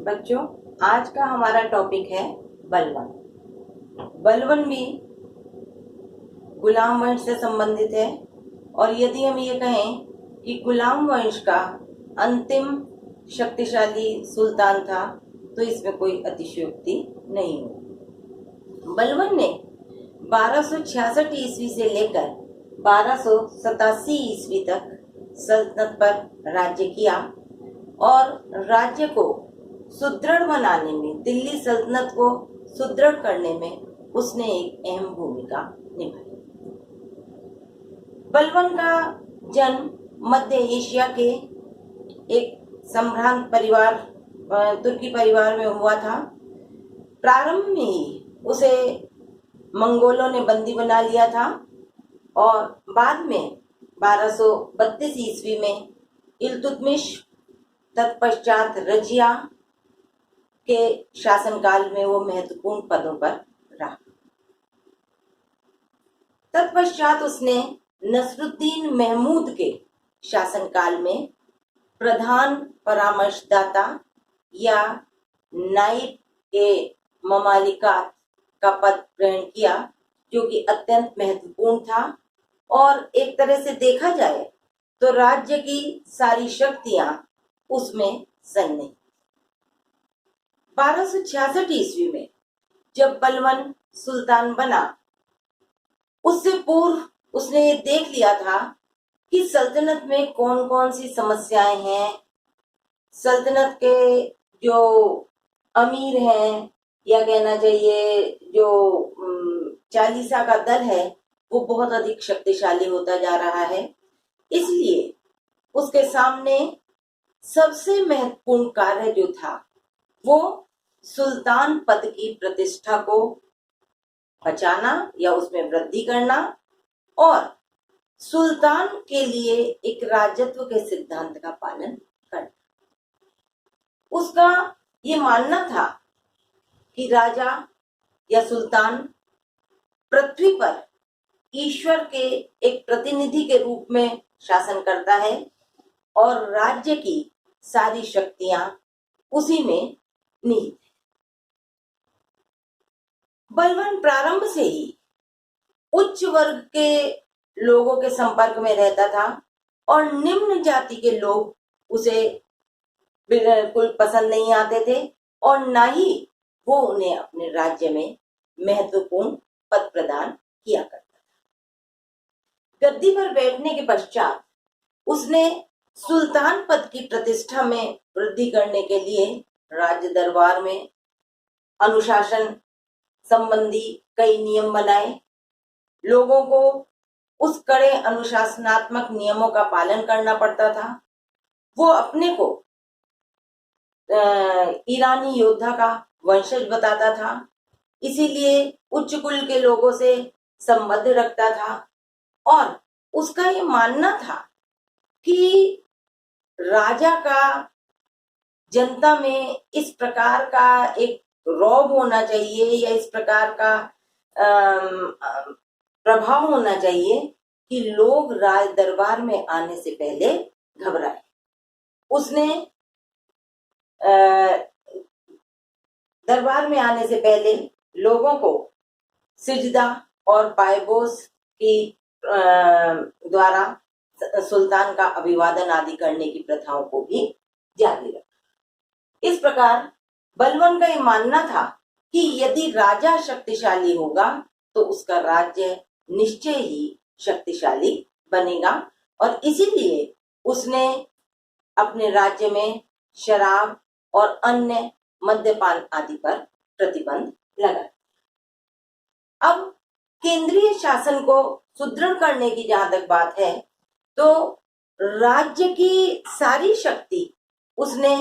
बच्चों, आज का हमारा टॉपिक है बलवन। बलवन भी गुलाम वंश से संबंधित है और यदि हम ये कहें कि गुलाम वंश का अंतिम शक्तिशाली सुल्तान था तो इसमें कोई अतिशयोक्ति नहीं होगी। बलवन ने 1266 ईस्वी से लेकर 1287 ईस्वी तक सल्तनत पर राज्य किया और राज्य को सुदृढ़ बनाने में, दिल्ली सल्तनत को सुदृढ़ करने में उसने एक अहम भूमिका निभाई। बलवन का जन्म मध्य एशिया के एक संभ्रांत परिवार, तुर्की परिवार में हुआ था। प्रारंभ में ही उसे मंगोलों ने बंदी बना लिया था और बाद में 1232 ईस्वी में इल्तुतमिश, तत्पश्चात रजिया के शासनकाल में वो महत्वपूर्ण पदों पर रहा। तत्पश्चात उसने नसरुद्दीन महमूद के शासनकाल में प्रधान परामर्शदाता या नाइब ए ममालिकात का पद ग्रहण किया, जो कि अत्यंत महत्वपूर्ण था और एक तरह से देखा जाए तो राज्य की सारी शक्तियां उसमें सन्निहित। 1266 ईस्वी में जब बलवन सुल्तान बना, उससे पूर्व उसने ये देख लिया था कि सल्तनत में कौन कौन सी समस्याएं हैं। सल्तनत के जो अमीर हैं, या कहना चाहिए जो चालीसा का दल है, वो बहुत अधिक शक्तिशाली होता जा रहा है। इसलिए उसके सामने सबसे महत्वपूर्ण कार्य जो था वो सुल्तान पद की प्रतिष्ठा को बचाना या उसमें वृद्धि करना और सुल्तान के लिए एक राजत्व के सिद्धांत का पालन करना। उसका ये मानना था कि राजा या सुल्तान पृथ्वी पर ईश्वर के एक प्रतिनिधि के रूप में शासन करता है और राज्य की सारी शक्तियां उसी में निहित है। बलवन प्रारंभ से ही उच्च वर्ग के लोगों के संपर्क में रहता था और निम्न जाति के लोग उसे बिल्कुल पसंद नहीं आते थे और ना ही वो उन्हें अपने राज्य में महत्वपूर्ण पद प्रदान किया करता था। गद्दी पर बैठने के पश्चात उसने सुल्तान पद की प्रतिष्ठा में वृद्धि करने के लिए राज्य दरबार में अनुशासन संबंधी कई नियम बनाए। लोगों को उस कड़े अनुशासनात्मक नियमों का पालन करना पड़ता था। वो अपने को ईरानी योद्धा का वंशज बताता था, इसीलिए उच्च कुल के लोगों से संबंध रखता था और उसका ये मानना था कि राजा का जनता में इस प्रकार का एक रौब होना चाहिए या इस प्रकार का प्रभाव होना चाहिए कि लोग राज दरबार में आने से पहले घबराए। उसने दरबार में आने से पहले लोगों को सिजदा और पायबोस की द्वारा सुल्तान का अभिवादन आदि करने की प्रथाओं को भी जारी रखा। इस प्रकार बलवन का ये मानना था कि यदि राजा शक्तिशाली होगा तो उसका राज्य निश्चय ही शक्तिशाली बनेगा और इसीलिए उसने अपने राज्य में शराब और अन्य मद्यपान आदि पर प्रतिबंध लगा। अब केंद्रीय शासन को सुदृढ़ करने की जहां तक बात है तो राज्य की सारी शक्ति उसने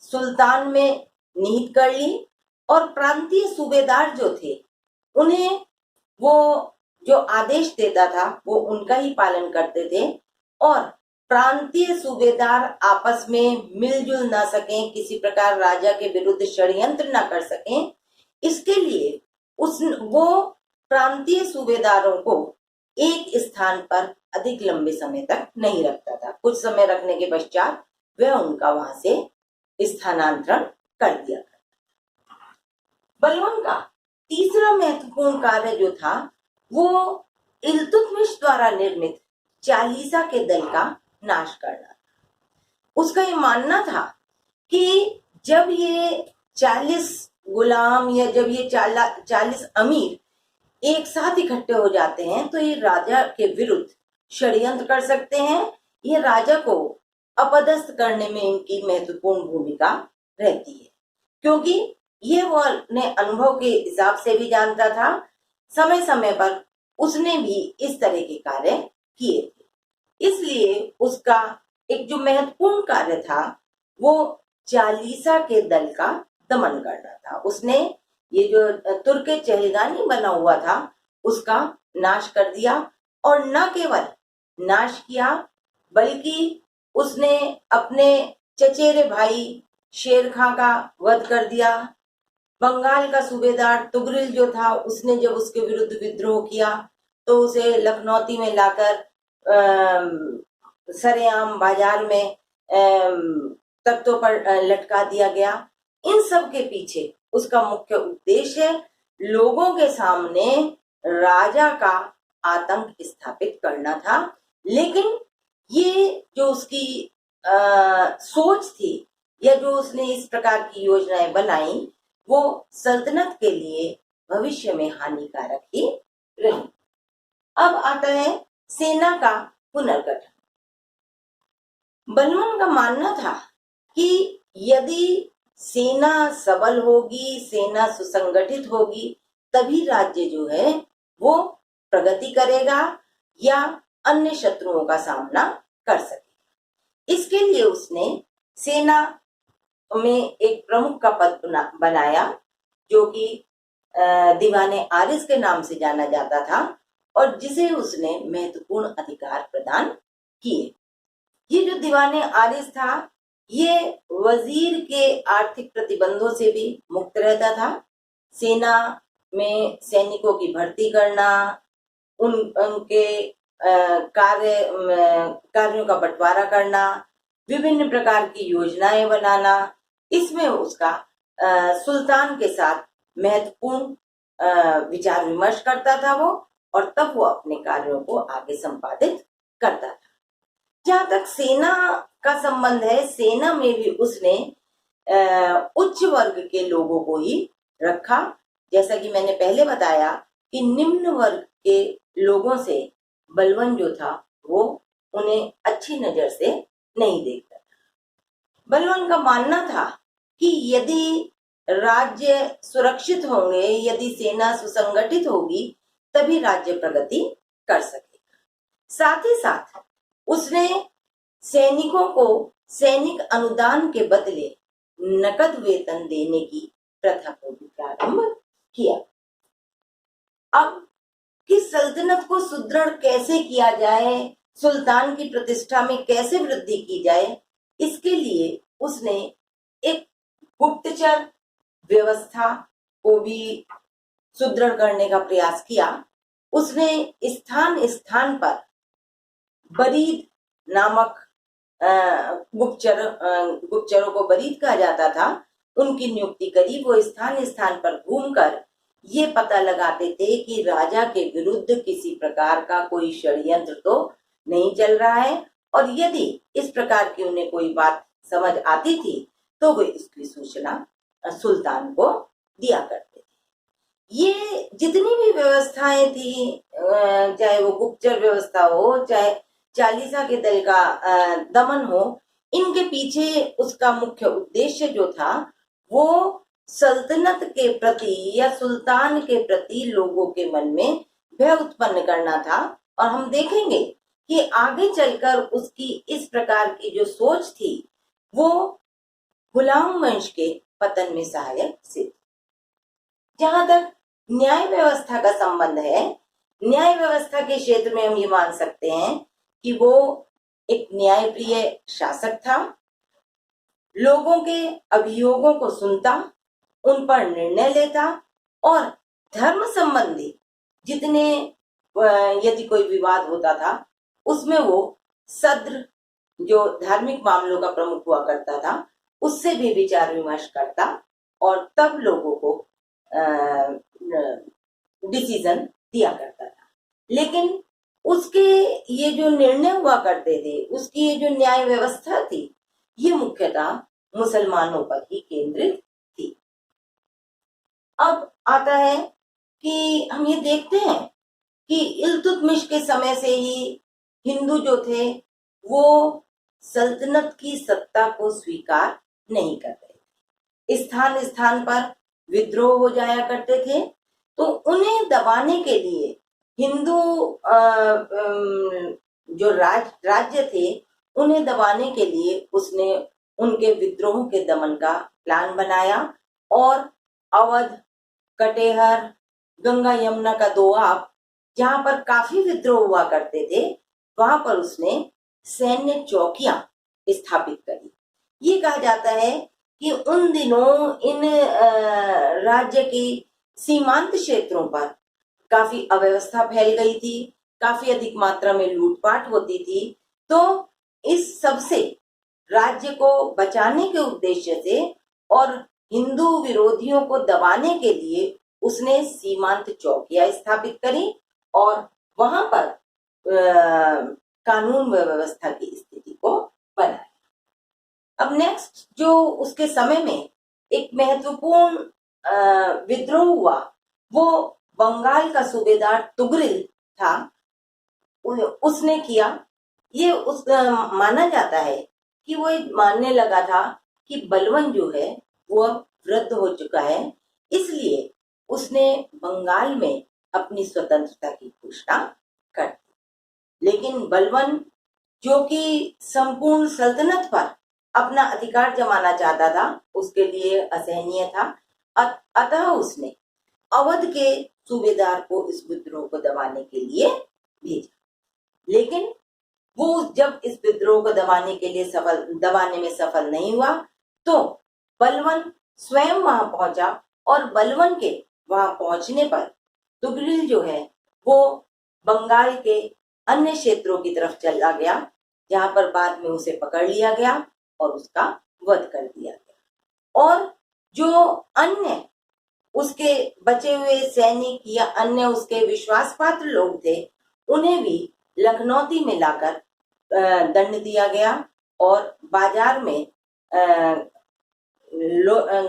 सुल्तान में निहित कर ली और प्रांतीय सूबेदार जो थे उन्हें वो जो आदेश देता था वो उनका ही पालन करते थे और प्रांतीय सूबेदार आपस में मिलजुल ना सकें, किसी प्रकार राजा के विरुद्ध षड्यंत्र ना कर सकें, इसके लिए वो प्रांतीय सूबेदारों को एक स्थान पर अधिक लंबे समय तक नहीं रखता था। कुछ समय रखने के पश्चात वह उनका वहां से स्थानांतरण कर दिया। बलवान का तीसरा महत्वपूर्ण कार्य जो था वो इल्तुतमिश द्वारा निर्मित चालीसा के दल का नाश करना। उसका ये मानना था कि जब ये 40 गुलाम या जब ये 40 अमीर एक साथ इकट्ठे हो जाते हैं तो ये राजा के विरुद्ध षड्यंत्र कर सकते हैं। ये राजा को अपदस्थ करने में इनकी महत्वपूर्ण भूमिका रहती है, क्योंकि ये वो अपने अनुभव के हिसाब से भी जानता था। समय समय पर उसने भी इस तरह के कार्य किए थे, इसलिए उसका एक जो महत्वपूर्ण कार्य था वो चालीसा के दल का दमन करना था। उसने ये जो तुर्क चहलगानी बना हुआ था उसका नाश कर दिया, और न केवल नाश किया बल्कि उसने अपने चचेरे भाई शेर खां का वध कर दिया। बंगाल का सूबेदार तुगरिल जो था उसने जब उसके विरुद्ध विद्रोह किया तो उसे लखनौती में लाकर सरेआम बाजार में तख्तों पर लटका दिया गया। इन सब के पीछे उसका मुख्य उद्देश्य लोगों के सामने राजा का आतंक स्थापित करना था। लेकिन ये जो उसकी सोच थी या जो उसने इस प्रकार की योजनाएं बनाई वो सल्तनत के लिए भविष्य में हानिकारक ही रही। अब आता है सेना का पुनर्गठन। बलवान का मानना था कि यदि सेना सबल होगी, सेना सुसंगठित होगी, तभी राज्य जो है वो प्रगति करेगा या अन्य शत्रुओं का सामना कर सकेगा। इसके लिए उसने सेना में एक प्रमुख का पद बनाया जो कि दीवाने आरिस के नाम से जाना जाता था, और जिसे उसने महत्वपूर्ण अधिकार प्रदान किए। ये जो दीवाने आरिस था ये वजीर के आर्थिक प्रतिबंधों से भी मुक्त रहता था। सेना में सैनिकों की भर्ती करना, उनके कार्यों का बंटवारा करना, विभिन्न प्रकार की योजनाएं बनाना, इसमें उसका सुल्तान के साथ महत्वपूर्ण विचार विमर्श करता था वो, और तब वो अपने कार्यों को आगे संपादित करता था। जहां तक सेना का संबंध है, सेना में भी उसने उच्च वर्ग के लोगों को ही रखा। जैसा कि मैंने पहले बताया कि निम्न वर्ग के लोगों से बलवान जो था वो उन्हें अच्छी नजर से नहीं देखता था। बलवान का मानना था कि यदि राज्य सुरक्षित होंगे, यदि सेना सुसंगठित होगी, तभी राज्य प्रगति कर सकेगा। साथ ही साथ उसने सैनिकों को सैनिक अनुदान के बदले नकद वेतन देने की प्रथा को भी प्रारंभ किया। अब कि सल्तनत को सुदृढ़ कैसे किया जाए, सुल्तान की प्रतिष्ठा में कैसे वृद्धि की जाए, इसके लिए उसने एक गुप्तचर व्यवस्था को भी सुदृढ़ करने का प्रयास किया। उसने स्थान स्थान पर बरीद नामक गुप्तचरों को बरीद कहा जाता था, उनकी नियुक्ति करी। वो स्थान स्थान पर घूमकर ये पता लगाते थे कि राजा के विरुद्ध किसी प्रकार का कोई षड्यंत्र तो नहीं चल रहा है, और यदि इस प्रकार की उन्हें कोई बात समझ आती थी तो वे इसकी सूचना सुल्तान को दिया करते थे। ये जितनी भी व्यवस्थाएं थी, चाहे वो गुप्तचर व्यवस्था हो, चाहे चालीसा के दल का दमन हो, इनके पीछे उसका मुख्य उद्देश्य जो था वो सल्तनत के प्रति या सुल्तान के प्रति लोगों के मन में भय उत्पन्न करना था। और हम देखेंगे कि आगे चलकर उसकी इस प्रकार की जो सोच थी वो गुलाम वंश के पतन में सहायक सिद्ध। जहां तक न्याय व्यवस्था का संबंध है, न्याय व्यवस्था के क्षेत्र में हम ये मान सकते हैं कि वो एक न्यायप्रिय शासक था। लोगों के अभियोगों को सुनता, उन पर निर्णय लेता, और धर्म संबंधी जितने यदि कोई विवाद होता था उसमें वो सद्र जो धार्मिक मामलों का प्रमुख हुआ करता था उससे भी विचार विमर्श करता और तब लोगों को डिसीजन दिया करता था। लेकिन उसके ये जो निर्णय हुआ करते थे, उसकी ये जो न्याय व्यवस्था थी, ये मुख्यतः मुसलमानों पर ही केंद्रित थी। अब आता है कि हम ये देखते हैं कि इल्तुतमिश के समय से ही हिंदू जो थे वो सल्तनत की सत्ता को स्वीकार नहीं कर रहे थे। स्थान स्थान पर विद्रोह हो जाया करते थे, तो उन्हें दबाने के लिए हिंदू जो राज्य थे उन्हें दबाने के लिए उसने उनके विद्रोह के दमन का प्लान बनाया और अवध, कटेहर, गंगा यमुना का दोआब, जहां पर काफी विद्रोह हुआ करते थे, वहां पर उसने सैन्य चौकियां स्थापित करी। ये कहा जाता है कि उन दिनों इन राज्य की सीमांत क्षेत्रों पर काफी अव्यवस्था फैल गई थी, काफी अधिक मात्रा में लूटपाट होती थी। तो इस सब से राज्य को बचाने के उद्देश्य से और हिंदू विरोधियों को दबाने के लिए उसने सीमांत चौकियां स्थापित करी और वहां पर कानून व्यवस्था की स्थिति को बनाया। अब नेक्स्ट जो उसके समय में एक महत्वपूर्ण विद्रोह हुआ, वो बंगाल का सूबेदार तुगरिल था, उसने किया। ये माना जाता है कि वो मानने लगा था कि बलवन जो है वो अब वृद्ध हो चुका है, इसलिए उसने बंगाल में अपनी स्वतंत्रता की घोषणा कर दी। लेकिन बलवन जो कि संपूर्ण सल्तनत पर अपना अधिकार जमाना चाहता था, उसके लिए असहनीय था, अतः उसने अवध के सूबेदार को इस विद्रोह को दबाने के लिए भेजा। लेकिन वो जब इस विद्रोह को दबाने में सफल नहीं हुआ, तो बलवन स्वयं वहां पहुंचा और बलवन के वहां पहुंचने पर तुगरिल जो है वो बंगाल के अन्य क्षेत्रों की तरफ चला गया, जहां पर बाद में उसे पकड़ लिया गया और उसका वध कर दिया गया। और जो अन्य उसके बचे हुए सैनिक या अन्य उसके विश्वास पात्र लोग थे, उन्हें भी लखनौती में लाकर दंड दिया गया और बाजार में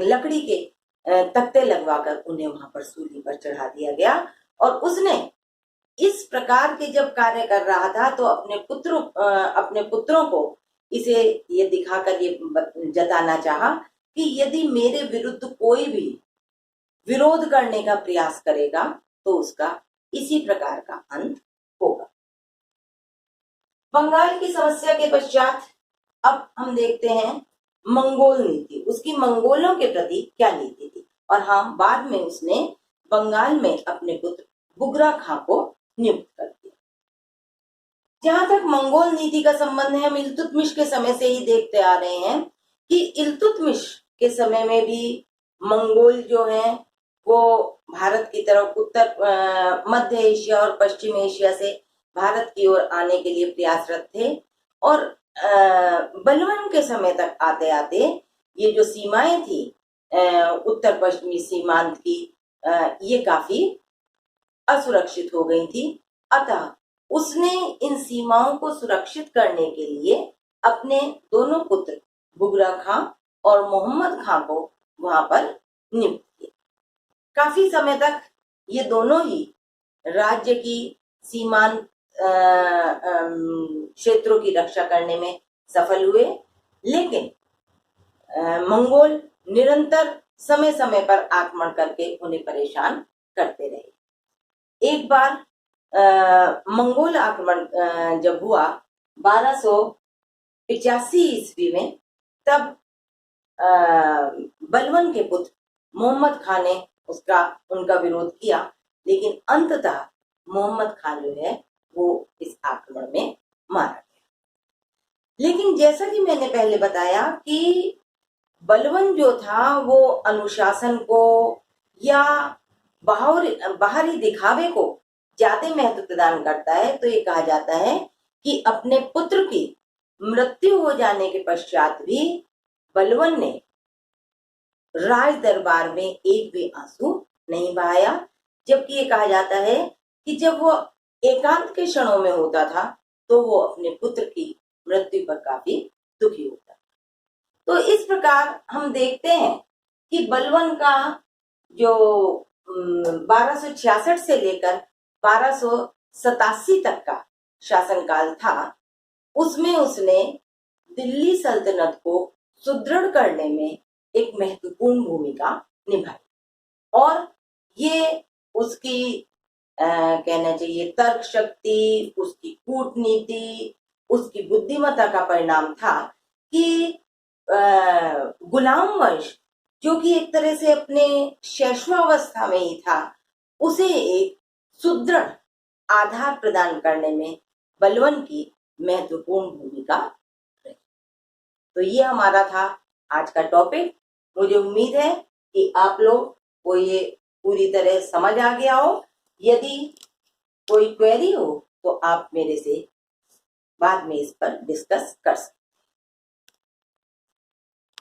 लकड़ी के तख्ते लगवाकर उन्हें वहां पर सूली पर चढ़ा दिया गया। और उसने इस प्रकार के जब कार्य कर रहा था तो अपने पुत्रों को इसे ये दिखाकर ये जताना चाहा कि यदि मेरे विरुद्ध कोई भी विरोध करने का प्रयास करेगा तो उसका इसी प्रकार का अंत होगा। बंगाल की समस्या के पश्चात अब हम देखते हैं मंगोल नीति, उसकी मंगोलों के प्रति क्या नीति थी। और हाँ, बाद में उसने बंगाल में अपने पुत्र बुगरा खां को नियुक्त कर दिया। जहां तक मंगोल नीति का संबंध है, हम इल्तुतमिश के समय से ही देखते आ रहे हैं कि इल्तुतमिश के समय में भी मंगोल जो हैं वो भारत की तरफ मध्य एशिया और पश्चिम एशिया से भारत की ओर आने के लिए प्रयासरत थे। और बलवन के समय तक आते आते ये जो सीमाएं थी उत्तर पश्चिमी सीमांत की, ये काफी असुरक्षित हो गई थी। अतः उसने इन सीमाओं को सुरक्षित करने के लिए अपने दोनों पुत्र बुगरा खां और मोहम्मद खां को वहां पर नियुक्त किया। काफी समय तक ये दोनों ही राज्य की सीमांत क्षेत्रों की रक्षा करने में सफल हुए, लेकिन मंगोल निरंतर समय समय पर आक्रमण करके उन्हें परेशान करते रहे। एक बार मंगोल आक्रमण जब हुआ 1285 ईस्वी में, तब बलवन के पुत्र मोहम्मद खान ने उनका विरोध किया, लेकिन अंततः मोहम्मद खान जो है वो इस आक्रमण में मारा गया। लेकिन जैसा कि मैंने पहले बताया कि बलवन जो था वो अनुशासन को या बाहरी दिखावे को ज्यादा महत्व प्रदान करता है। तो ये कहा जाता है कि अपने पुत्र की मृत्यु हो जाने के पश्चात भी बलवन ने राज दरबार में एक भी आंसू नहीं बहाया, जबकि ये कहा जाता है कि जब वो एकांत के क्षणों में होता था तो वो अपने पुत्र की मृत्यु पर काफी दुखी होता था। तो इस प्रकार हम देखते हैं कि बलवन का जो 1266 से लेकर 1287 तक का शासनकाल था, उसमें उसने दिल्ली सल्तनत को सुदृढ़ करने में एक महत्वपूर्ण भूमिका निभाई और ये उसकी कहना चाहिए तर्क शक्ति, उसकी कूटनीति, उसकी बुद्धिमत्ता का परिणाम था कि गुलाम वंश जो कि एक तरह से अपने शैशवावस्था में ही था, उसे एक सुदृढ़ आधार प्रदान करने में बलवन की महत्वपूर्ण भूमिका रही। तो ये हमारा था आज का टॉपिक। मुझे उम्मीद है कि आप लोग को ये पूरी तरह समझ आ गया हो। यदि कोई क्वेरी हो तो आप मेरे से बाद में इस पर डिस्कस कर सकते हैं।